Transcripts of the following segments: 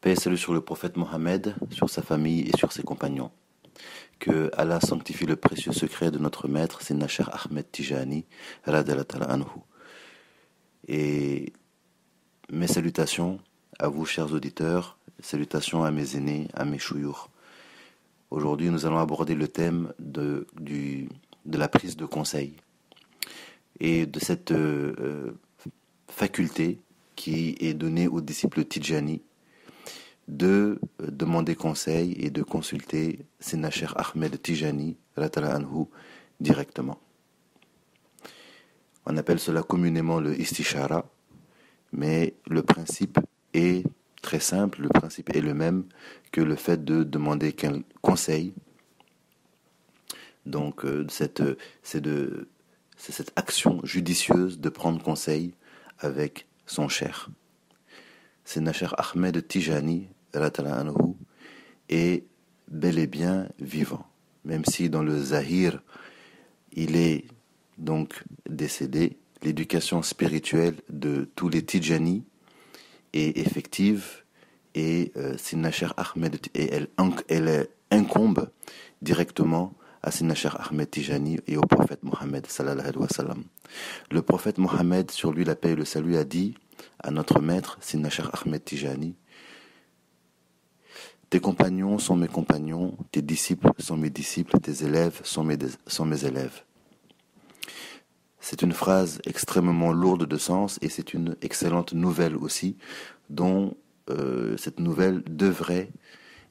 Paix et salut sur le prophète Mohammed, sur sa famille et sur ses compagnons. Que Allah sanctifie le précieux secret de notre maître, Sayyidina Cheikh Ahmed Tijani, radiyallahu ta'ala anhu. Et mes salutations à vous, chers auditeurs, salutations à mes aînés, à mes chouyours. Aujourd'hui, nous allons aborder le thème de la prise de conseil et de cette faculté qui est donnée aux disciples Tijani de demander conseil et de consulter Sayyidina Cheikh Ahmed Tijani radiyallahu anhu directement. On appelle cela communément le istishara, mais le principe est très simple, le principe est le même que le fait de demander qu'un conseil. Donc c'est cette action judicieuse de prendre conseil avec son cher. Sayyidina Cheikh Ahmed Tijani radiyallahu anhu est bel et bien vivant, même si dans le Zahir il est donc décédé. L'éducation spirituelle de tous les Tijani est effective et Sayyidina Cheikh Ahmed elle incombe directement à Sayyidina Cheikh Ahmed Tijani et au prophète Mohammed sallallahu alayhi wa sallam. Le prophète Mohammed, sur lui la paix et le salut, a dit à notre maître Sayyidina Cheikh Ahmed Tijani: tes compagnons sont mes compagnons, tes disciples sont mes disciples, tes élèves sont mes élèves. C'est une phrase extrêmement lourde de sens et c'est une excellente nouvelle aussi, dont cette nouvelle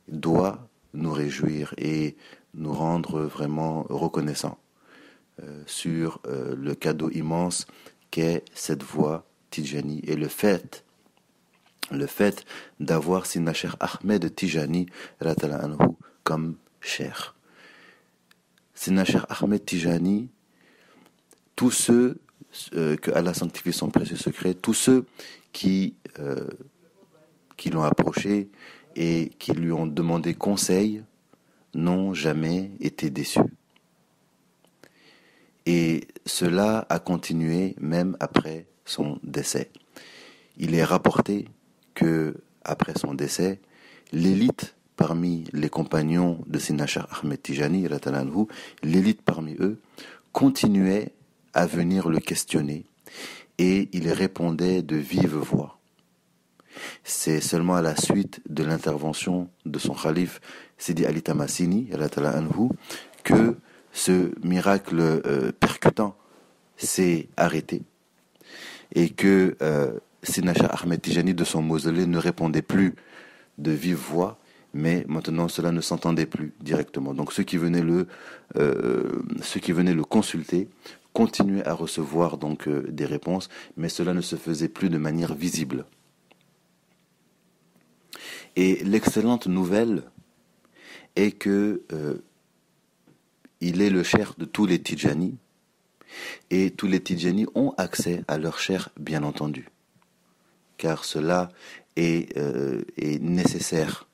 doit nous réjouir et nous rendre vraiment reconnaissants sur le cadeau immense qu'est cette voie Tijani et le fait d'avoir Sayyidina Cheikh Ahmed Tijani radiyallahu anhu comme cher. Sayyidina Cheikh Ahmed Tijani, tous ceux que Allah sanctifie son précieux secret, tous ceux qui l'ont approché et qui lui ont demandé conseil n'ont jamais été déçus. Et cela a continué même après son décès. Il est rapporté que après son décès, l'élite parmi les compagnons de Sayyidina Cheikh Ahmed Tijani, l'élite parmi eux, continuait à venir le questionner et il répondait de vive voix. C'est seulement à la suite de l'intervention de son khalife Sidi Ali Tamassini que ce miracle percutant s'est arrêté et que Sayyidina Cheikh Ahmed Tijani de son mausolée ne répondait plus de vive voix, mais maintenant cela ne s'entendait plus directement. Donc ceux qui venaient le consulter continuaient à recevoir donc des réponses, mais cela ne se faisait plus de manière visible. Et l'excellente nouvelle est que il est le cheikh de tous les Tijani, et tous les Tijani ont accès à leur cheikh, bien entendu, car cela est nécessaire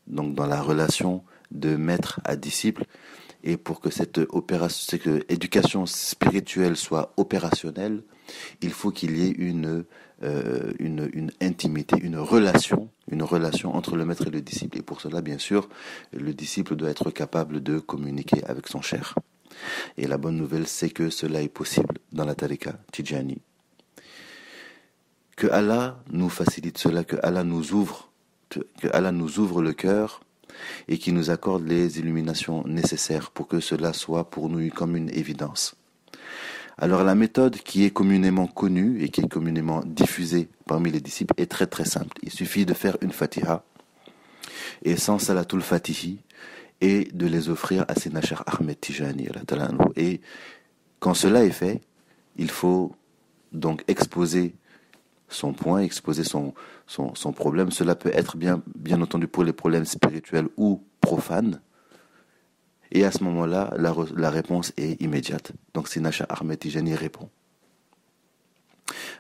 donc dans la relation de maître à disciple, et pour que cette éducation spirituelle soit opérationnelle, il faut qu'il y ait une intimité, une relation entre le maître et le disciple. Et pour cela, bien sûr, le disciple doit être capable de communiquer avec son cheikh. Et la bonne nouvelle, c'est que cela est possible dans la tariqa Tijani. Que Allah nous facilite cela, que Allah nous ouvre le cœur et qui nous accorde les illuminations nécessaires pour que cela soit pour nous comme une évidence. Alors la méthode qui est communément connue et qui est communément diffusée parmi les disciples est très très simple. Il suffit de faire une fatiha et sans salatul fatihi et de les offrir à Sayyidina Cheikh Ahmed Tijani. Et quand cela est fait, il faut donc exposer son point, exposer son problème. Cela peut être bien entendu pour les problèmes spirituels ou profanes. Et à ce moment-là, la réponse est immédiate. Donc Sayyidina Cheikh Ahmed Tijani répond.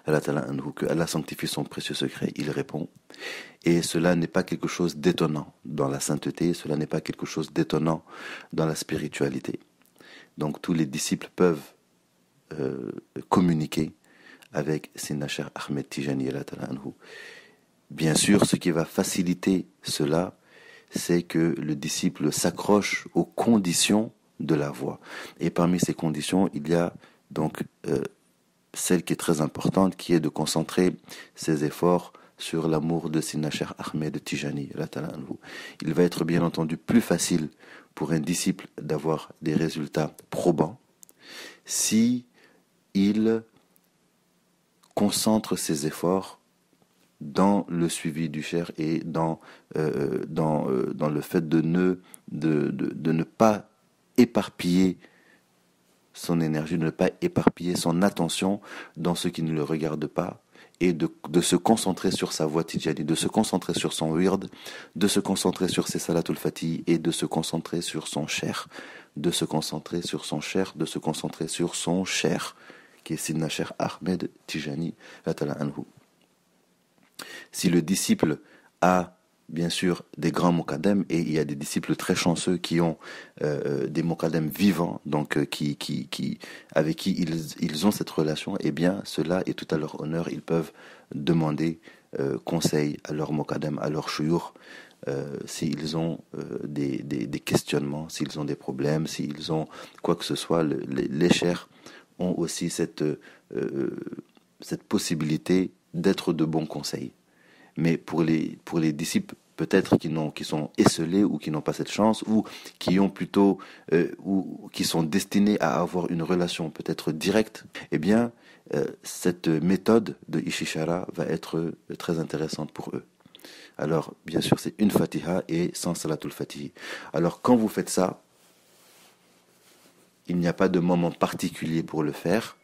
Que Allah sanctifie son précieux secret, il répond. Et cela n'est pas quelque chose d'étonnant dans la sainteté, cela n'est pas quelque chose d'étonnant dans la spiritualité. Donc tous les disciples peuvent communiquer avec Sayyidina Cheikh Ahmed Tijani. Bien sûr, ce qui va faciliter cela, c'est que le disciple s'accroche aux conditions de la voie. Et parmi ces conditions, il y a donc celle qui est très importante, qui est de concentrer ses efforts sur l'amour de Sina Cheikh Ahmed Tijani. Il va être bien entendu plus facile pour un disciple d'avoir des résultats probants si il concentre ses efforts dans le suivi du Cheikh et dans le fait de ne pas éparpiller son énergie, de ne pas éparpiller son attention dans ce qui ne le regarde pas, et de se concentrer sur sa voie tijani, de se concentrer sur son wird, de se concentrer sur ses salatul fatih, et de se concentrer sur son Cheikh, de se concentrer sur son Cheikh, de se concentrer sur son Cheikh, qui est Sidna Cheikh Ahmed Tijani, anhu. Si le disciple a bien sûr des grands mokadem, et il y a des disciples très chanceux qui ont des mokadem vivants, donc avec qui ils ont cette relation, eh bien cela est tout à leur honneur. Ils peuvent demander conseil à leur mokadem, à leur chouyour, s'ils ont des questionnements, s'ils ont des problèmes, s'ils ont quoi que ce soit. Les chers ont aussi cette possibilité d'être de bons conseils. Mais pour les disciples peut-être qui sont esselés ou qui n'ont pas cette chance, ou qui ont plutôt ou qui sont destinés à avoir une relation peut-être directe, eh bien cette méthode de Ishishara va être très intéressante pour eux. Alors bien sûr c'est une Fatiha et sans Salatul Fatih. Alors quand vous faites ça, il n'y a pas de moment particulier pour le faire.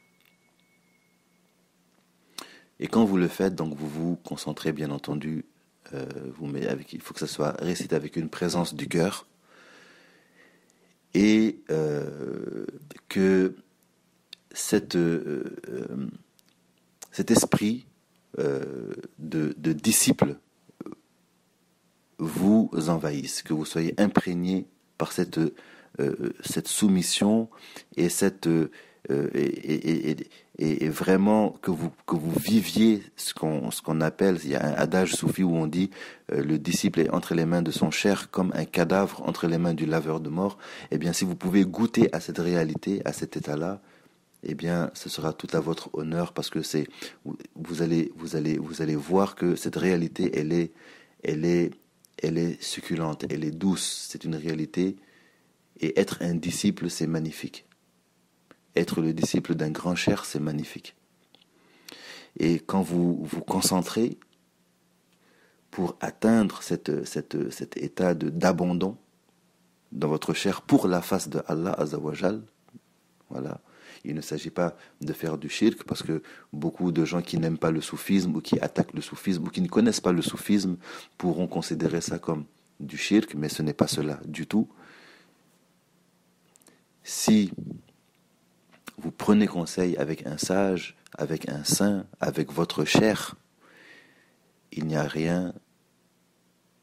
Et quand vous le faites, donc vous vous concentrez bien entendu, il faut que ça soit récité avec une présence du cœur, et que cet esprit de disciple vous envahisse, que vous soyez imprégné par cette soumission et et vraiment que vous viviez ce qu'on appelle, il y a un adage soufi où on dit le disciple est entre les mains de son cheikh comme un cadavre entre les mains du laveur de mort. Eh bien si vous pouvez goûter à cette réalité, à cet état-là, eh bien ce sera tout à votre honneur, parce que vous allez voir que cette réalité elle est succulente, elle est douce, c'est une réalité. Et être un disciple, c'est magnifique. Être le disciple d'un grand cheikh, c'est magnifique. Et quand vous vous concentrez pour atteindre cet état d'abandon dans votre cheikh pour la face de Allah Azzawajal, voilà. Il ne s'agit pas de faire du shirk, parce que beaucoup de gens qui n'aiment pas le soufisme ou qui attaquent le soufisme ou qui ne connaissent pas le soufisme pourront considérer ça comme du shirk, mais ce n'est pas cela du tout. Si vous prenez conseil avec un sage, avec un saint, avec votre cheikh, il n'y a rien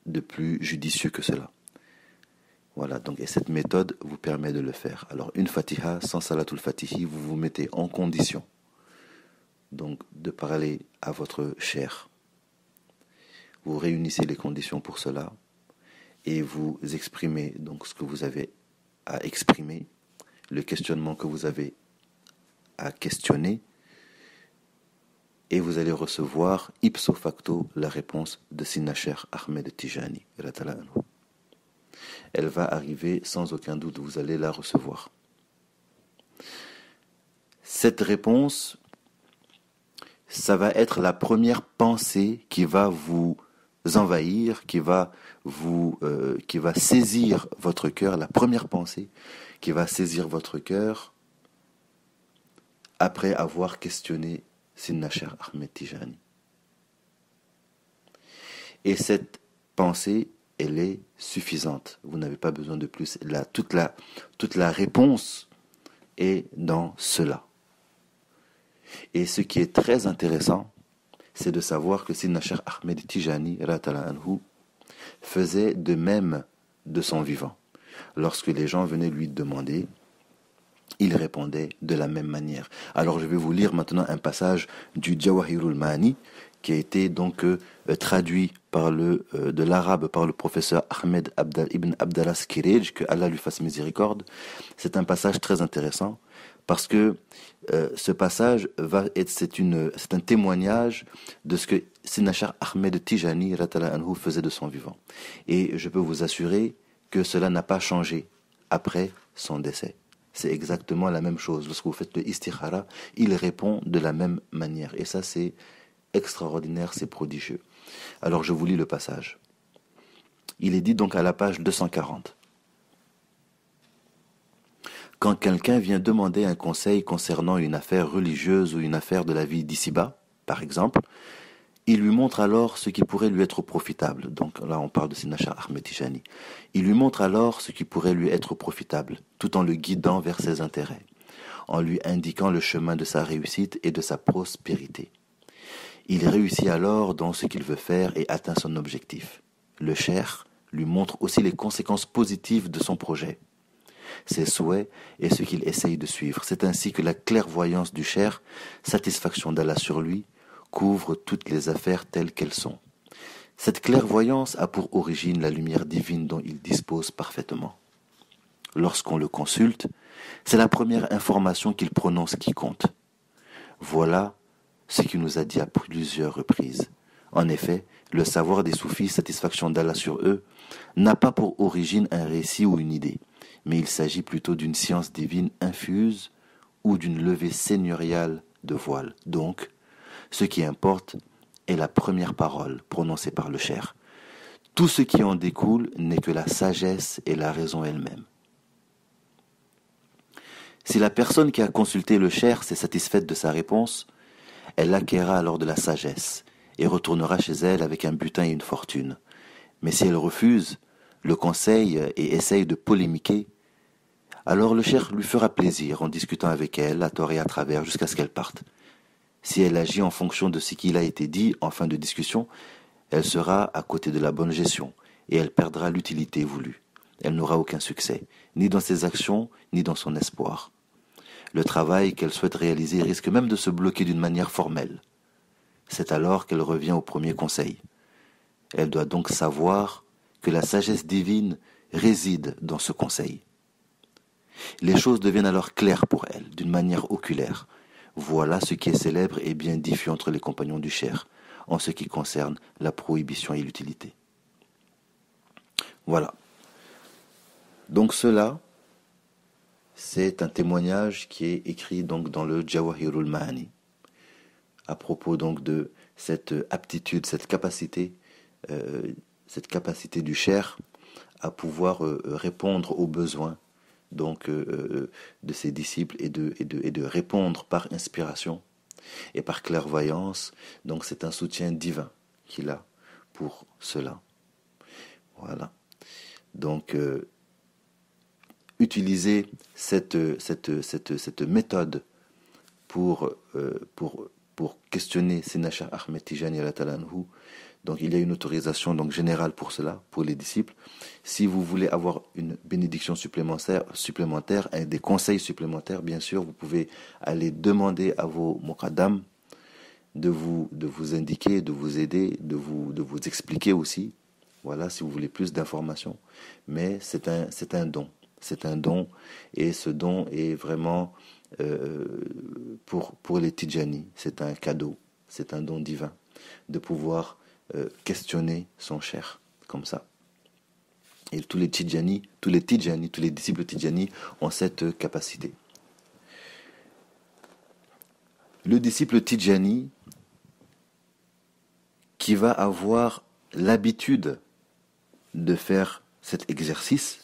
de plus judicieux que cela. Voilà, donc, et cette méthode vous permet de le faire. Alors, une Fatiha sans Salatul Fatihi, vous vous mettez en condition donc de parler à votre cheikh. Vous réunissez les conditions pour cela et vous exprimez donc ce que vous avez à exprimer, le questionnement que vous avez à questionner, et vous allez recevoir ipso facto la réponse de Sidna Cheikh Ahmed Tijani. Elle va arriver sans aucun doute, vous allez la recevoir. Cette réponse, ça va être la première pensée qui va vous envahir, qui va saisir votre cœur, la première pensée qui va saisir votre cœur après avoir questionné Sidna Cheikh Ahmed Tijani. Et cette pensée, elle est suffisante. Vous n'avez pas besoin de plus. Toute la réponse est dans cela. Et ce qui est très intéressant, c'est de savoir que Sidna Cheikh Ahmed Tijani anhu faisait de même de son vivant. Lorsque les gens venaient lui demander, il répondait de la même manière. Alors je vais vous lire maintenant un passage du Jawahirul Ma'ani qui a été donc traduit de l'arabe par le professeur Ahmed ibn Abdallah Skirej, que Allah lui fasse miséricorde. C'est un passage très intéressant parce que ce passage c'est un témoignage de ce que Sinachar Ahmed Tijani anhu faisait de son vivant. Et je peux vous assurer que cela n'a pas changé après son décès. C'est exactement la même chose. Lorsque vous faites le istikhara, il répond de la même manière. Et ça, c'est extraordinaire, c'est prodigieux. Alors, je vous lis le passage. Il est dit donc à la page 240. Quand quelqu'un vient demander un conseil concernant une affaire religieuse ou une affaire de la vie d'ici-bas, par exemple, il lui montre alors ce qui pourrait lui être profitable. Donc là, on parle de Sinachar Ahmed Tijani. Il lui montre alors ce qui pourrait lui être profitable, tout en le guidant vers ses intérêts, en lui indiquant le chemin de sa réussite et de sa prospérité. Il réussit alors dans ce qu'il veut faire et atteint son objectif. Le cheikh lui montre aussi les conséquences positives de son projet, ses souhaits et ce qu'il essaye de suivre. C'est ainsi que la clairvoyance du cheikh, satisfaction d'Allah sur lui, couvre toutes les affaires telles qu'elles sont. Cette clairvoyance a pour origine la lumière divine dont il dispose parfaitement. Lorsqu'on le consulte, c'est la première information qu'il prononce qui compte. Voilà ce qu'il nous a dit à plusieurs reprises. En effet, le savoir des soufis, satisfaction d'Allah sur eux, n'a pas pour origine un récit ou une idée, mais il s'agit plutôt d'une science divine infuse ou d'une levée seigneuriale de voile. Donc, ce qui importe est la première parole prononcée par le cheikh. Tout ce qui en découle n'est que la sagesse et la raison elle-même. Si la personne qui a consulté le cheikh s'est satisfaite de sa réponse, elle acquérera alors de la sagesse et retournera chez elle avec un butin et une fortune. Mais si elle refuse le conseil et essaye de polémiquer, alors le cheikh lui fera plaisir en discutant avec elle à tort et à travers jusqu'à ce qu'elle parte. Si elle agit en fonction de ce qu'il a été dit en fin de discussion, elle sera à côté de la bonne gestion et elle perdra l'utilité voulue. Elle n'aura aucun succès, ni dans ses actions, ni dans son espoir. Le travail qu'elle souhaite réaliser risque même de se bloquer d'une manière formelle. C'est alors qu'elle revient au premier conseil. Elle doit donc savoir que la sagesse divine réside dans ce conseil. Les choses deviennent alors claires pour elle, d'une manière oculaire. Voilà ce qui est célèbre et bien diffus entre les compagnons du cheikh, en ce qui concerne la prohibition et l'utilité. Voilà. Donc cela, c'est un témoignage qui est écrit donc dans le Jawahirul Ma'ani, à propos donc de cette aptitude, cette capacité du cheikh à pouvoir répondre aux besoins donc de ses disciples et de répondre par inspiration et par clairvoyance. Donc c'est un soutien divin qu'il a pour cela. Voilà. Donc utiliser cette méthode pour questionner Sinachar Ahmed Tijani al-Talanhu. Donc il y a une autorisation donc générale pour cela, pour les disciples. Si vous voulez avoir une bénédiction supplémentaire, des conseils supplémentaires, bien sûr, vous pouvez aller demander à vos muqaddam de vous indiquer, de vous aider, de vous expliquer aussi. Voilà, si vous voulez plus d'informations. Mais c'est un don. C'est un don, et ce don est vraiment pour les Tidjani. C'est un cadeau, c'est un don divin de pouvoir questionner son cheikh comme ça. Et tous les disciples Tidjani ont cette capacité. Le disciple Tidjani qui va avoir l'habitude de faire cet exercice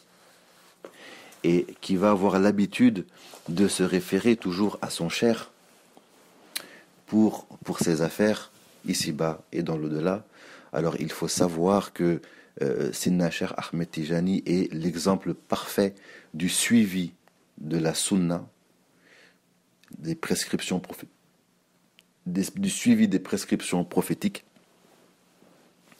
et qui va avoir l'habitude de se référer toujours à son cheikh pour ses affaires ici-bas et dans l'au-delà, alors il faut savoir que Sinachar Ahmed Tijani est l'exemple parfait du suivi de la sunna, des prescriptions du suivi des prescriptions prophétiques.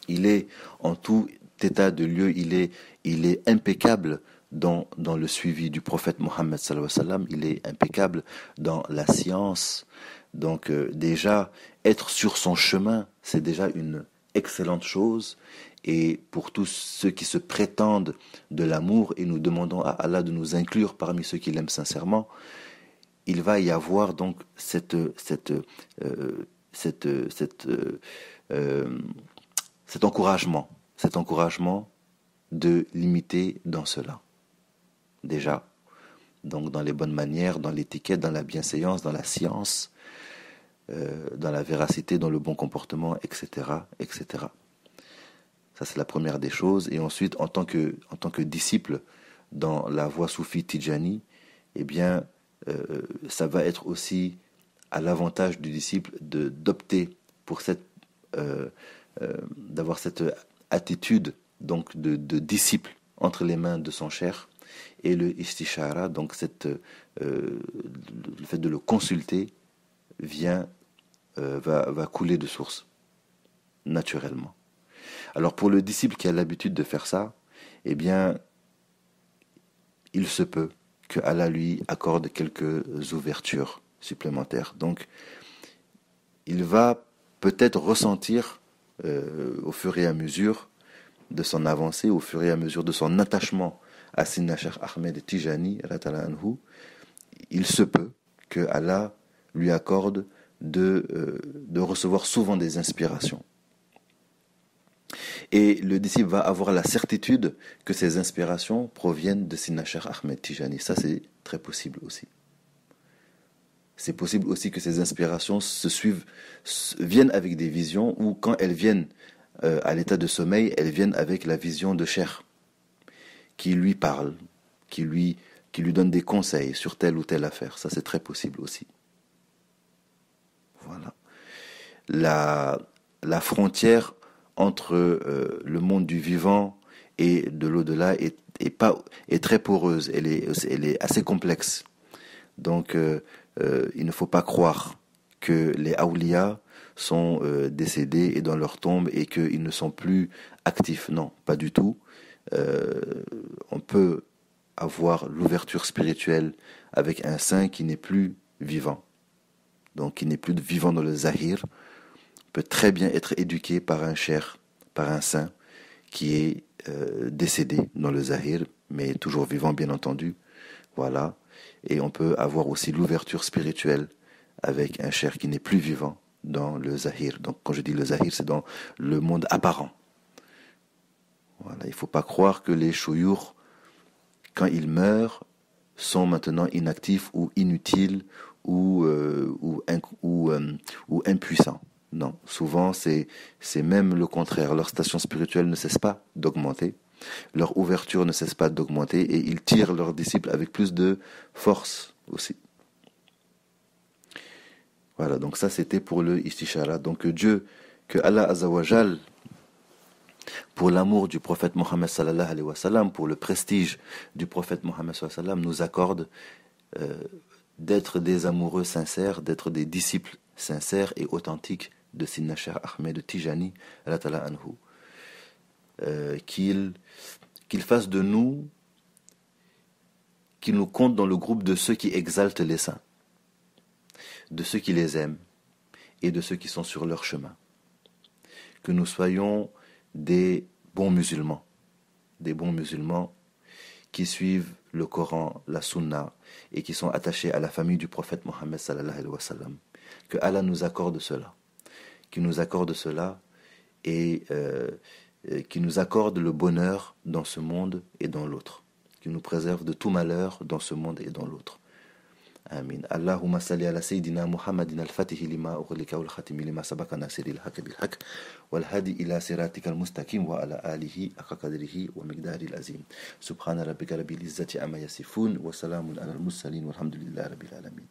Il est en tout état de lieu, il est impeccable dans le suivi du prophète Mohammed sallallahu alayhi wa sallam, il est impeccable dans la science. Donc déjà, être sur son chemin c'est déjà une excellente chose. Et pour tous ceux qui se prétendent de l'amour, et nous demandons à Allah de nous inclure parmi ceux qui l'aiment sincèrement, il va y avoir donc cet encouragement de l'imiter dans cela. Déjà, donc dans les bonnes manières, dans l'étiquette, dans la bienséance, dans la science, dans la véracité, dans le bon comportement, etc., etc. Ça, c'est la première des choses. Et ensuite, en tant que disciple dans la voie soufie Tijani, eh bien, ça va être aussi à l'avantage du disciple d'opter pour d'avoir cette attitude donc de disciple entre les mains de son cheikh, et le istishara, donc le fait de le consulter va couler de source naturellement. Alors pour le disciple qui a l'habitude de faire ça, eh bien, il se peut que Allah lui accorde quelques ouvertures supplémentaires. Donc, il va peut-être ressentir au fur et à mesure de son avancée, au fur et à mesure de son attachement à Sidna Cheikh Ahmed Tijani, il se peut que Allah lui accorde de recevoir souvent des inspirations. Et le disciple va avoir la certitude que ces inspirations proviennent de Sidna Cheikh Ahmed Tijani. Ça, c'est très possible aussi. C'est possible aussi que ces inspirations viennent avec des visions, ou quand elles viennent à l'état de sommeil, elles viennent avec la vision de Cheikh, qui lui parle, qui lui donne des conseils sur telle ou telle affaire. Ça, c'est très possible aussi. Voilà. La frontière entre le monde du vivant et de l'au-delà est très poreuse, elle est assez complexe. Donc il ne faut pas croire que les awliya sont décédés et dans leur tombe et qu'ils ne sont plus actifs. Non, pas du tout. On peut avoir l'ouverture spirituelle avec un saint qui n'est plus vivant. Donc qui n'est plus vivant dans le zahir, peut très bien être éduqué par un cheikh, par un saint qui est décédé dans le zahir, mais toujours vivant bien entendu. Voilà. Et on peut avoir aussi l'ouverture spirituelle avec un cheikh qui n'est plus vivant dans le zahir. Donc quand je dis le zahir, c'est dans le monde apparent. Voilà. Il ne faut pas croire que les chouyours, quand ils meurent, sont maintenant inactifs ou inutiles ou impuissants. Non, souvent c'est même le contraire. Leur station spirituelle ne cesse pas d'augmenter, leur ouverture ne cesse pas d'augmenter, et ils tirent leurs disciples avec plus de force aussi. Voilà, donc ça c'était pour le istishara. Donc que Allah Azawajal, pour l'amour du prophète Mohammed sallallahu alayhi wa sallam, pour le prestige du prophète Mohammed sallallahu alayhi wa sallam, nous accorde d'être des amoureux sincères, d'être des disciples sincères et authentiques de Sidna Cheikh Ahmed Tijani, qu'il fasse de nous, qu'il nous compte dans le groupe de ceux qui exaltent les saints, de ceux qui les aiment et de ceux qui sont sur leur chemin. Que nous soyons des bons musulmans qui suivent le Coran, la Sunna, et qui sont attachés à la famille du prophète Mohammed sallallahu alayhi wa sallam. Que Allah nous accorde cela, et qui nous accorde le bonheur dans ce monde et dans l'autre, qui nous préserve de tout malheur dans ce monde et dans l'autre. Amin. Allahumma salli ala Sayyidina Muhammadin al-Fatih lima ughliqa wal khatimi lima sabaqa nasiril haqq bil haqq wal hadi ila siratikal mustaqim wa ala alihi haqqa qadrihi wa miqdaril azim. Subhana rabbika rabbil izzati amma yasifun wa salamun alal mursalin walhamdulillahi rabbil alamin.